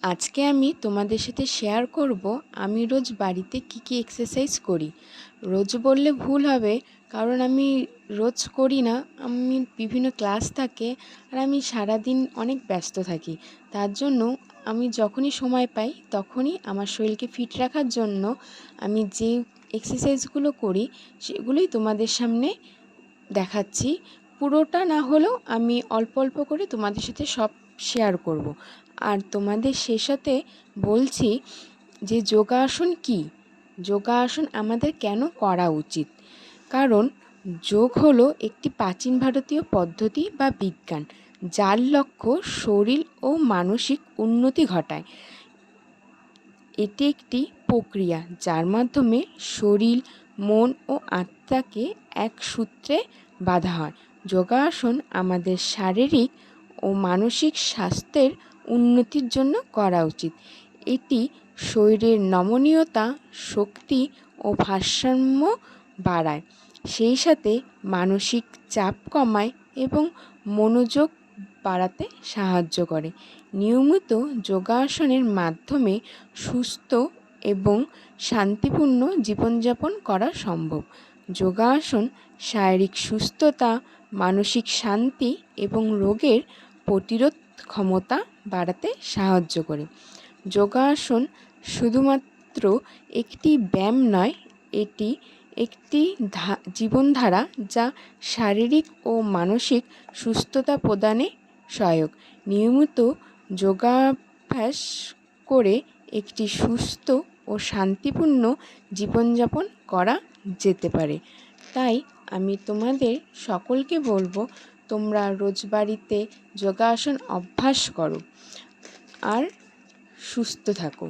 আজকে আমি তোমাদের সাথে শেয়ার করব আমি রোজ বাড়িতে কি এক্সারসাইজ করি। রোজ বললে ভুল হবে, কারণ আমি রোজ করি না। আমি বিভিন্ন ক্লাস থাকে আর আমি সারাদিন অনেক ব্যস্ত থাকি। তার জন্য আমি যখনই সময় পাই তখনই আমার শরীরকে ফিট রাখার জন্য আমি যে এক্সারসাইজগুলো করি সেগুলোই তোমাদের সামনে দেখাচ্ছি। পুরোটা না হলেও আমি অল্প অল্প করে তোমাদের সাথে সব শেয়ার করব। আর তোমাদের সেই সাথে বলছি যে যোগাসন কি, যোগাসন আমাদের কেন করা উচিত। কারণ যোগ হলো একটি প্রাচীন ভারতীয় পদ্ধতি বা বিজ্ঞান, যার লক্ষ্য শরীর ও মানসিক উন্নতি ঘটায়। এটি একটি প্রক্রিয়া যার মাধ্যমে শরীর, মন ও আত্মাকে এক সূত্রে বাঁধা হয়। যোগাসন আমাদের শারীরিক ও মানসিক স্বাস্থ্যের উন্নতির জন্য করা উচিত। এটি শরীরের নমনীয়তা, শক্তি ও ভারসাম্য বাড়ায়, সেই সাথে মানসিক চাপ কমায় এবং মনোযোগ বাড়াতে সাহায্য করে। নিয়মিত যোগাসনের মাধ্যমে সুস্থ এবং শান্তিপূর্ণ জীবনযাপন করা সম্ভব। যোগাসন শারীরিক সুস্থতা, মানসিক শান্তি এবং রোগের প্রতিরোধ ক্ষমতা বাড়াতে সাহায্য করে। যোগাসন শুধুমাত্র একটি ব্যায়াম নয়, এটি একটি জীবনধারা যা শারীরিক ও মানসিক সুস্থতা প্রদানে সহায়ক। নিয়মিত যোগাভ্যাস করে একটি সুস্থ ও শান্তিপূর্ণ জীবনযাপন করা যেতে পারে। তাই আমি তোমাদের সকলকে বলবো, তোমরা রোজ বাড়িতে যোগাসন অভ্যাস করো আর সুস্থ থাকো।